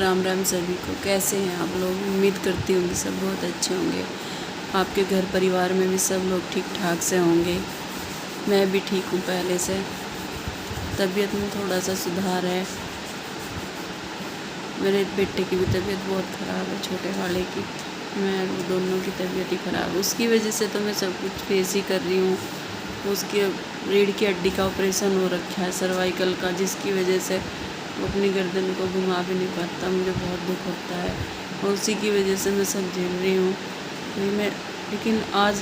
राम राम सभी को। कैसे हैं आप लोग? उम्मीद करती हूँ कि सब बहुत अच्छे होंगे। आपके घर परिवार में भी सब लोग ठीक ठाक से होंगे। मैं भी ठीक हूँ पहले से। तबीयत में थोड़ा सा सुधार है। मेरे बेटे की भी तबीयत बहुत ख़राब है, छोटे वाले की। मैं दोनों की तबीयत ही ख़राब है। उसकी वजह से तो मैं सब कुछ फेस ही कर रही हूँ। उसकी रीढ़ की हड्डी का ऑपरेशन हो रखा है, सर्वाइकल का, जिसकी वजह से वो अपनी गर्दन को घुमा भी नहीं पाता। मुझे बहुत दुख होता है और उसी की वजह से मैं सब झेल रही हूँ। लेकिन आज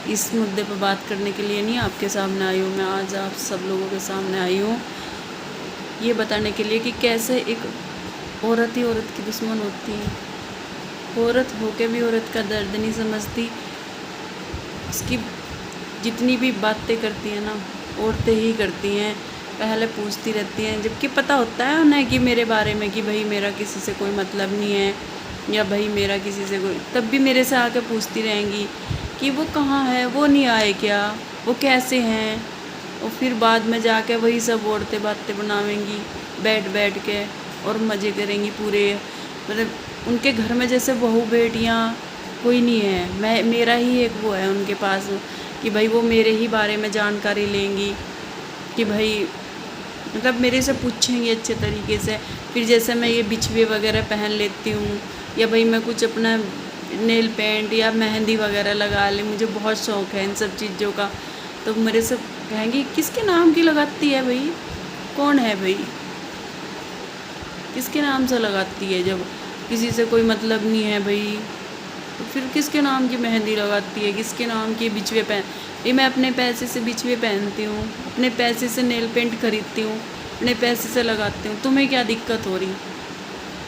इस मुद्दे पर बात करने के लिए नहीं आपके सामने आई हूँ। मैं आज आप सब लोगों के सामने आई हूँ ये बताने के लिए कि कैसे एक औरत ही औरत की दुश्मन होती है। औरत होके भी औरत का दर्द नहीं समझती। उसकी जितनी भी बातें करती हैं ना, औरतें ही करती हैं। पहले पूछती रहती हैं, जबकि पता होता है उन्हें कि मेरे बारे में कि भाई मेरा किसी से कोई मतलब नहीं है, या भाई मेरा किसी से कोई, तब भी मेरे से आकर पूछती रहेंगी कि वो कहाँ है, वो नहीं आए क्या, वो कैसे हैं। और फिर बाद में जाके वही सब औरतें बातें बनावेंगी बैठ बैठ के और मज़े करेंगी पूरे। मतलब उनके घर में जैसे बहू बेटियाँ कोई नहीं है। मेरा ही एक वो है उनके पास कि भाई वो मेरे ही बारे में जानकारी लेंगी, कि भाई मतलब मेरे से पूछेंगी अच्छे तरीके से। फिर जैसे मैं ये बिछुए वगैरह पहन लेती हूँ, या भाई मैं कुछ अपना नेल पेंट या मेहंदी वगैरह लगा ले, मुझे बहुत शौक़ है इन सब चीज़ों का, तो मेरे से कहेंगी किसके नाम की लगाती है भाई, कौन है भाई, किसके नाम से लगाती है, जब किसी से कोई मतलब नहीं है भाई, तो फिर किसके नाम की मेहंदी लगाती है, किसके नाम की बिछुए ये मैं अपने पैसे से बिछुए पहनती हूँ, अपने पैसे से नेल पेंट खरीदती हूँ, अपने पैसे से लगाती हूँ। तुम्हें क्या दिक्कत हो रही?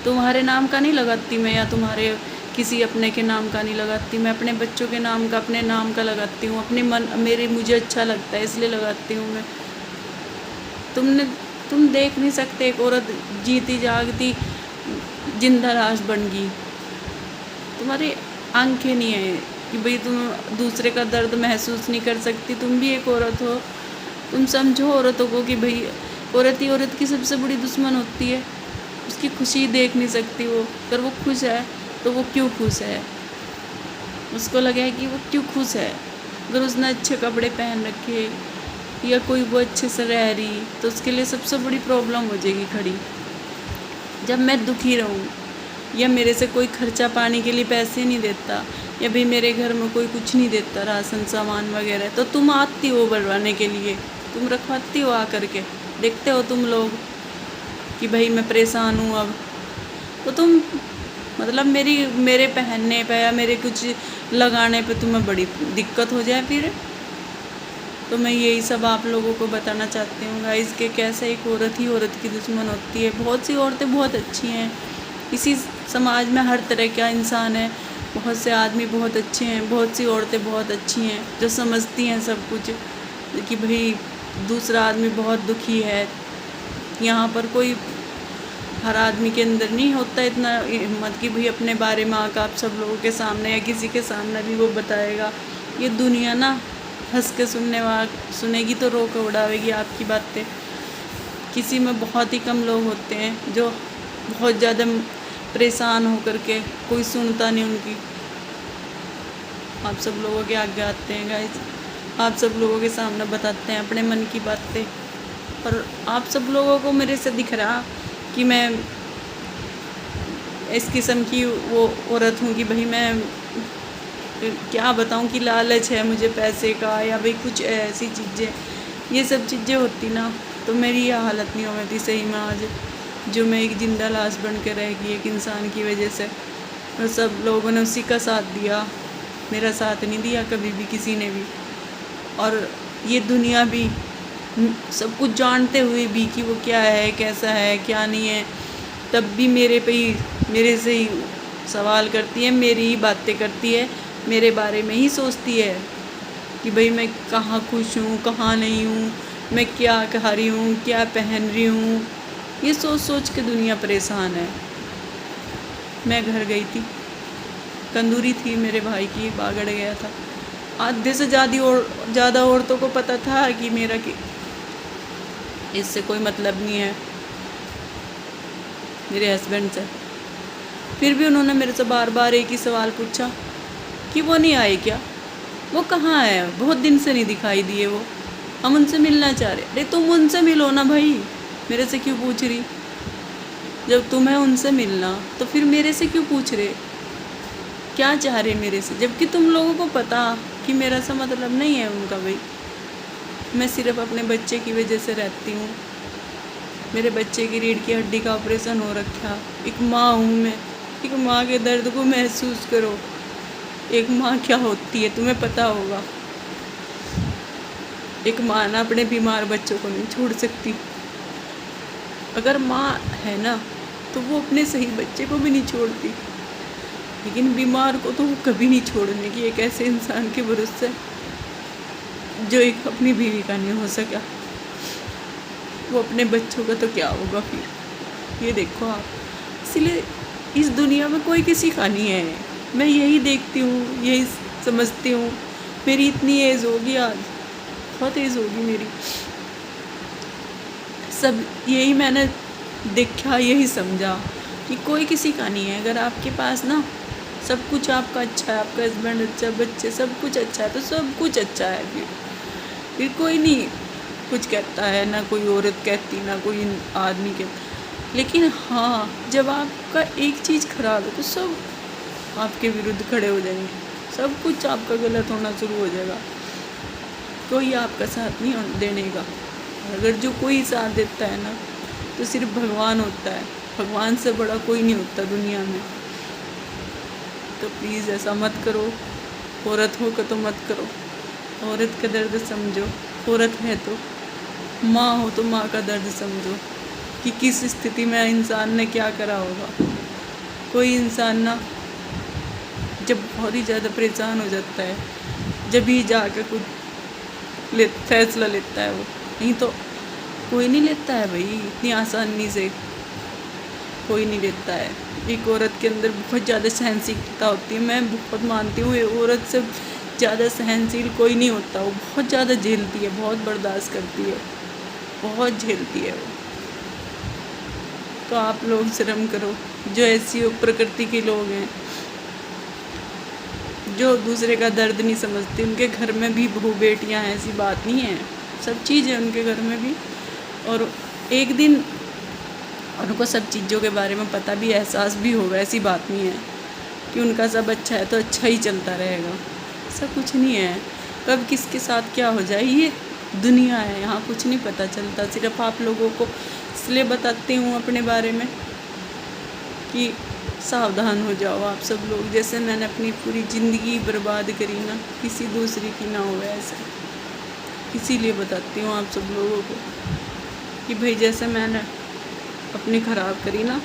तुम्हारे नाम का नहीं लगाती मैं, या तुम्हारे किसी अपने के नाम का नहीं लगाती। मैं अपने बच्चों के नाम का, अपने नाम का लगाती हूँ। अपने मुझे अच्छा लगता है इसलिए लगाती हूँ मैं। तुम देख नहीं सकते एक औरत जीती जागती जिंदा लाश बन गई। तुम्हारी आंखें नहीं है कि भाई तुम दूसरे का दर्द महसूस नहीं कर सकती। तुम भी एक औरत हो। तुम समझो औरतों को कि भाई औरत ही औरत की सबसे बड़ी दुश्मन होती है। उसकी खुशी देख नहीं सकती वो। अगर वो खुश है तो वो क्यों खुश है, उसको लगे है कि वो क्यों खुश है। अगर उसने अच्छे कपड़े पहन रखे या कोई वो अच्छे से रह रही, तो उसके लिए सबसे बड़ी प्रॉब्लम हो जाएगी खड़ी। जब मैं दुखी रहूँ, या मेरे से कोई खर्चा पानी के लिए पैसे नहीं देता, या भाई मेरे घर में कोई कुछ नहीं देता, राशन सामान वगैरह, तो तुम आती हो बनवाने के लिए, तुम रखवाती हो आकर के। देखते हो तुम लोग कि भाई मैं परेशान हूँ अब, तो तुम मतलब मेरे पहनने पे या मेरे कुछ लगाने पे तुम्हें बड़ी दिक्कत हो जाए फिर। तो मैं यही सब आप लोगों को बताना चाहती हूँ गाइस, कि कैसे एक औरत ही औरत की दुश्मन होती है। बहुत सी औरतें बहुत अच्छी हैं, इसी समाज में हर तरह का इंसान है। बहुत से आदमी बहुत अच्छे हैं, बहुत सी औरतें बहुत अच्छी हैं जो समझती हैं सब कुछ, कि भाई दूसरा आदमी बहुत दुखी है। यहाँ पर कोई हर आदमी के अंदर नहीं होता इतना हिम्मत कि भाई अपने बारे में आकर आप सब लोगों के सामने या किसी के सामने भी वो बताएगा। ये दुनिया ना हंस के सुनेगी तो रो के उड़ावेगी आपकी बातें। किसी में बहुत ही कम लोग होते हैं जो बहुत ज़्यादा परेशान हो करके कोई सुनता नहीं उनकी। आप सब लोगों के आगे आते हैं गाइस, आप सब लोगों के सामने बताते हैं अपने मन की बातें। और आप सब लोगों को मेरे से दिख रहा कि मैं इस किस्म की वो औरत हूँ कि भाई मैं क्या बताऊँ कि लालच है मुझे पैसे का, या भाई कुछ ऐसी चीज़ें, ये सब चीज़ें होती ना तो मेरी यह हालत नहीं होती सही में आज, जो मैं एक जिंदा लाश बन के रह गई एक इंसान की वजह से। और सब लोगों ने उसी का साथ दिया, मेरा साथ नहीं दिया कभी भी किसी ने भी। और ये दुनिया भी सब कुछ जानते हुए भी कि वो क्या है, कैसा है, क्या नहीं है, तब भी मेरे से ही सवाल करती है, मेरी ही बातें करती है, मेरे बारे में ही सोचती है कि भाई मैं कहाँ खुश हूँ, कहाँ नहीं हूँ, मैं क्या खा रही हूँ, क्या पहन रही हूँ। ये सोच सोच के दुनिया परेशान है। मैं घर गई थी, कंदूरी थी मेरे भाई की, बागड़ गया था। आधे से ज़्यादा औरतों को पता था कि मेरा कि इससे कोई मतलब नहीं है मेरे हस्बैंड से, फिर भी उन्होंने मेरे से बार बार एक ही सवाल पूछा कि वो नहीं आए क्या, वो कहाँ है, बहुत दिन से नहीं दिखाई दिए वो, हम उनसे मिलना चाह रहे। अरे तुम उनसे मिलो ना भाई, मेरे से क्यों पूछ रही? जब तुम्हें उनसे मिलना तो फिर मेरे से क्यों पूछ रहे? क्या चाह रहे मेरे से? जबकि तुम लोगों को पता कि मेरा सा मतलब नहीं है उनका भाई। मैं सिर्फ अपने बच्चे की वजह से रहती हूँ। मेरे बच्चे की रीढ़ की हड्डी का ऑपरेशन हो रखा। एक माँ हूँ मैं, एक माँ के दर्द को महसूस करो। एक माँ क्या होती है तुम्हें पता होगा। एक माँ ना अपने बीमार बच्चों को नहीं छोड़ सकती। अगर माँ है ना तो वो अपने सही बच्चे को भी नहीं छोड़ती, लेकिन बीमार को तो वो कभी नहीं छोड़ने की। एक ऐसे इंसान के भरोसे जो एक अपनी बीवी का नहीं हो सका, वो अपने बच्चों का तो क्या होगा फिर? ये देखो आप। इसलिए इस दुनिया में कोई किसी का नहीं है। मैं यही देखती हूँ, यही समझती हूँ। मेरी इतनी एज होगी आज, बहुत एज होगी मेरी। सब यही मैंने देखा, यही समझा कि कोई किसी का नहीं है। अगर आपके पास ना सब कुछ आपका अच्छा है, आपका हस्बैंड अच्छा, बच्चे, सब कुछ अच्छा है, तो सब कुछ अच्छा है। फिर कोई नहीं कुछ कहता है, ना कोई औरत कहती, ना कोई आदमी कहता। लेकिन हाँ, जब आपका एक चीज़ खराब है तो सब आपके विरुद्ध खड़े हो जाएंगे। सब कुछ आपका गलत होना शुरू हो जाएगा। कोई आपका साथ नहीं देने का। अगर जो कोई साथ देता है ना तो सिर्फ भगवान होता है। भगवान से बड़ा कोई नहीं होता दुनिया में। तो प्लीज़ ऐसा मत करो। औरत हो तो मत करो। औरत का दर्द समझो। औरत है तो माँ हो तो माँ का दर्द समझो कि किस स्थिति में इंसान ने क्या करा होगा। कोई इंसान ना जब बहुत ही ज़्यादा परेशान हो जाता है, जब ही जाकर कुछ फैसला लेता है वो, नहीं तो कोई नहीं लेता है भाई। इतनी आसानी से कोई नहीं लेता है। एक औरत के अंदर बहुत ज़्यादा सहनशीलता होती है। मैं बहुत मानती हूँ औरत से ज़्यादा सहनशील कोई नहीं होता। वो बहुत ज़्यादा झेलती है, बहुत बर्दाश्त करती है, बहुत झेलती है वो। तो आप लोग शर्म करो, जो ऐसी प्रकृति के लोग हैं, जो दूसरे का दर्द नहीं समझते। उनके घर में भी बहू बेटियां हैं, ऐसी बात नहीं है। सब चीज़ है उनके घर में भी, और एक दिन उनको सब चीज़ों के बारे में पता भी, एहसास भी होगा। ऐसी बात नहीं है कि उनका सब अच्छा है तो अच्छा ही चलता रहेगा। ऐसा कुछ नहीं है। कब किसके साथ क्या हो जाए, ये दुनिया है, यहाँ कुछ नहीं पता चलता। सिर्फ आप लोगों को इसलिए बताती हूँ अपने बारे में कि सावधान हो जाओ आप सब लोग। जैसे मैंने अपनी पूरी ज़िंदगी बर्बाद करी ना, किसी दूसरी की ना हो ऐसा। इसीलिए बताती हूँ आप सब लोगों को कि भाई जैसे मैंने अपनी ख़राब करी ना,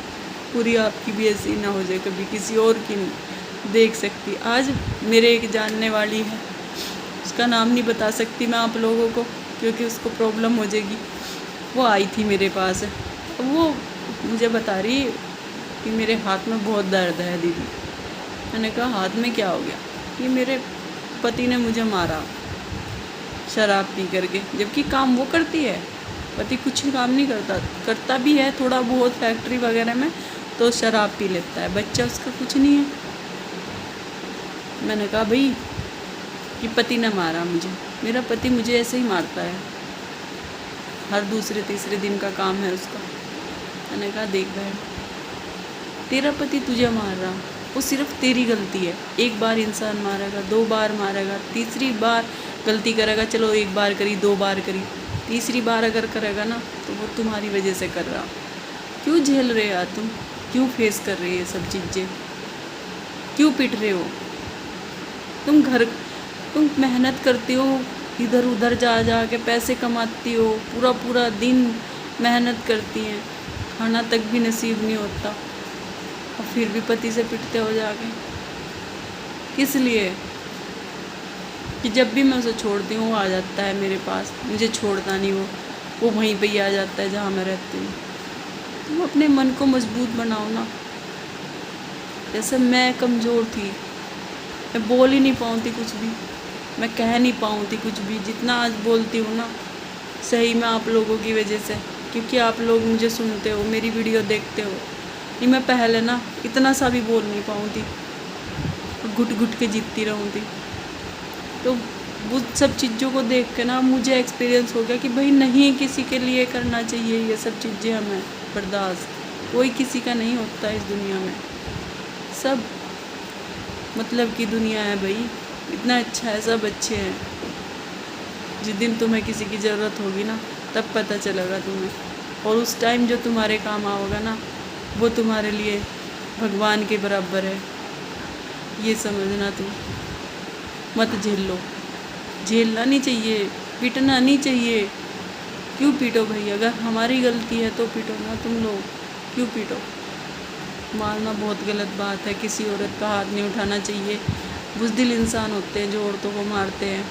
पूरी आपकी भी ऐसी ना हो जाए कभी, किसी और की नहीं देख सकती। आज मेरे एक जानने वाली है, उसका नाम नहीं बता सकती मैं आप लोगों को क्योंकि उसको प्रॉब्लम हो जाएगी। वो आई थी मेरे पास, वो मुझे बता रही कि मेरे हाथ में बहुत दर्द है दीदी। मैंने कहा हाथ में क्या हो गया? ये मेरे पति ने मुझे मारा शराब पी करके। जबकि काम वो करती है, पति कुछ काम नहीं करता। करता भी है थोड़ा बहुत फैक्ट्री वगैरह में, तो शराब पी लेता है। बच्चा उसका कुछ नहीं है। मैंने कहा भाई कि पति ने मारा मुझे, मेरा पति मुझे ऐसे ही मारता है, हर दूसरे तीसरे दिन का काम है उसका। मैंने कहा देख बहन, तेरा पति तुझे मार रहा, वो सिर्फ तेरी गलती है। एक बार इंसान मारेगा, 2 बार मारेगा, तीसरी बार गलती करेगा, चलो 1 बार करी, 2 बार करी, तीसरी बार अगर करेगा ना तो वो तुम्हारी वजह से कर रहा। क्यों झेल रहे यार तुम? क्यों फेस कर रहे हैं सब चीज़ें? क्यों पिट रहे हो? तुम मेहनत करती हो, इधर उधर जा जा के पैसे कमाती हो, पूरा पूरा दिन मेहनत करती हैं, खाना तक भी नसीब नहीं होता, और फिर भी पति से पिटते हो जाके। किस लिए? कि जब भी मैं उसे छोड़ती हूँ वो आ जाता है मेरे पास, मुझे छोड़ता नहीं वो वहीं पे ही आ जाता है जहाँ मैं रहती हूँ। तुम अपने मन को मजबूत बनाओ ना। जैसे मैं कमज़ोर थी, मैं बोल ही नहीं पाऊँगी कुछ भी, मैं कह नहीं पाऊँगी कुछ भी। जितना आज बोलती हूँ ना, सही में आप लोगों की वजह से, क्योंकि आप लोग मुझे सुनते हो, मेरी वीडियो देखते हो, नहीं मैं पहले ना इतना सा भी बोल नहीं पाऊँ थी, घुट घुट के जीतती रहूँ थी। तो वो सब चीज़ों को देख के ना मुझे एक्सपीरियंस हो गया कि भाई नहीं किसी के लिए करना चाहिए ये सब चीज़ें हमें बर्दाश्त, कोई किसी का नहीं होता इस दुनिया में, सब मतलब की दुनिया है भाई, इतना अच्छा है, सब अच्छे हैं। जिस दिन तुम्हें किसी की ज़रूरत होगी ना तब पता चलेगा तुम्हें, और उस टाइम जो तुम्हारे काम आओगे ना वो तुम्हारे लिए भगवान के बराबर है, ये समझना तुम। मत झेल लो, झेलना नहीं चाहिए, पीटना नहीं चाहिए। क्यों पीटो भाई, अगर हमारी गलती है तो पीटो ना तुम लोग, क्यों पीटो। मारना बहुत गलत बात है, किसी औरत का हाथ नहीं उठाना चाहिए। बुज़दिल इंसान होते हैं जो औरतों को मारते हैं,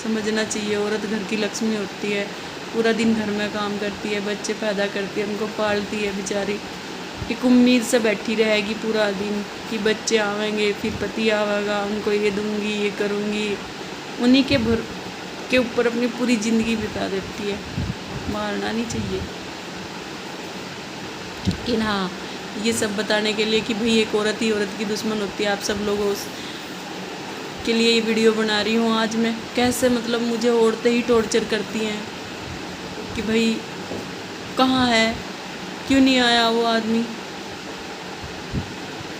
समझना चाहिए। औरत घर की लक्ष्मी होती है, पूरा दिन घर में काम करती है, बच्चे पैदा करती है, उनको पालती है बेचारी, एक उम्मीद से बैठी रहेगी पूरा दिन कि बच्चे आवेंगे, फिर पति आवेगा, उनको ये दूंगी, ये करूँगी, उन्हीं के ऊपर अपनी पूरी ज़िंदगी बिता देती है। मारना नहीं चाहिए। लेकिन हाँ, ये सब बताने के लिए कि भाई एक औरत ही औरत की दुश्मन होती है, आप सब लोगों के लिए ये वीडियो बना रही हूँ आज मैं। कैसे मतलब मुझे औरतें ही टॉर्चर करती हैं कि भाई कहाँ है, क्यों नहीं आया वो आदमी।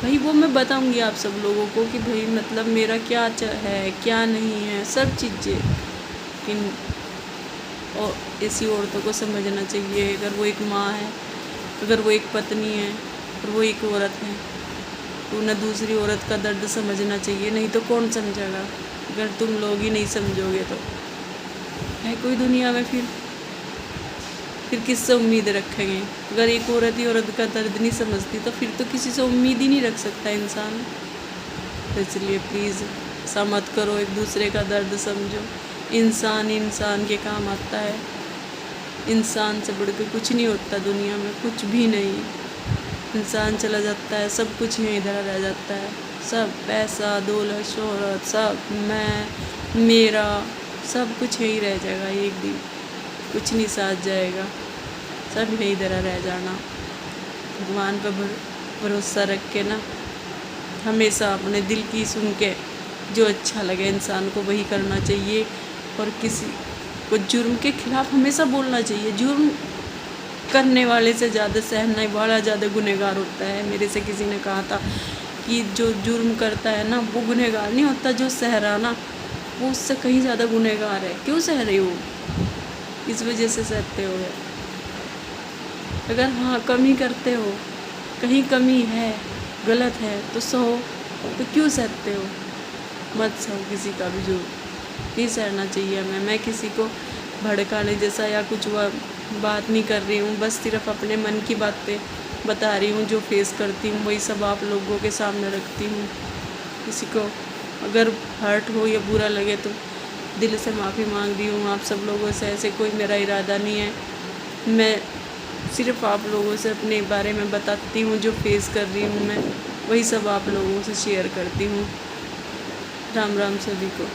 भाई वो मैं बताऊंगी आप सब लोगों को कि भाई मतलब मेरा क्या है क्या नहीं है, सब चीज़ें। लेकिन और ऐसी औरतों को समझना चाहिए, अगर वो एक माँ है, अगर वो एक पत्नी है और वो एक औरत है तो उन्हें दूसरी औरत का दर्द समझना चाहिए, नहीं तो कौन समझेगा। अगर तुम लोग ही नहीं समझोगे तो है कोई दुनिया में, फिर किससे उम्मीद रखेंगे। अगर एक औरत ही औरत का दर्द नहीं समझती तो फिर तो किसी से उम्मीद ही नहीं रख सकता इंसान। तो इसलिए प्लीज़ ऐसा मत करो, एक दूसरे का दर्द समझो। इंसान इंसान के काम आता है, इंसान से बढ़ के कुछ नहीं होता दुनिया में, कुछ भी नहीं। इंसान चला जाता है, सब कुछ यहीं इधर रह जाता है, सब पैसा दौलत शोहरत सब मैं मेरा सब कुछ यहीं रह जाएगा, एक दिन कुछ नहीं साथ जाएगा, सब यहीं इधर रह जाना। भगवान पर भरोसा रख के ना हमेशा अपने दिल की सुन के जो अच्छा लगे इंसान को वही करना चाहिए। और किसी को जुर्म के खिलाफ हमेशा बोलना चाहिए। जुर्म करने वाले से ज़्यादा सहने वाला ज़्यादा गुनहगार होता है। मेरे से किसी ने कहा था कि जो जुर्म करता है ना वो गुनहगार नहीं होता, जो सह रहा ना वो उससे कहीं ज़्यादा गुनहगार है। क्यों सह रहे हो, इस वजह से सहते हो। अगर हाँ कमी करते हो, कहीं कमी है, गलत है तो सहो, तो क्यों सहते हो। मत सहो किसी का भी जुर्म, नहीं सहना चाहिए हमें। मैं किसी को भड़काने जैसा या कुछ बात नहीं कर रही हूँ, बस सिर्फ अपने मन की बातें बता रही हूँ, जो फेस करती हूँ वही सब आप लोगों के सामने रखती हूँ। किसी को अगर हर्ट हो या बुरा लगे तो दिल से माफ़ी मांग रही हूँ आप सब लोगों से। ऐसे कोई मेरा इरादा नहीं है, मैं सिर्फ आप लोगों से अपने बारे में बताती हूँ, जो फेस कर रही हूँ मैं वही सब आप लोगों से शेयर करती हूँ। राम राम सभी को।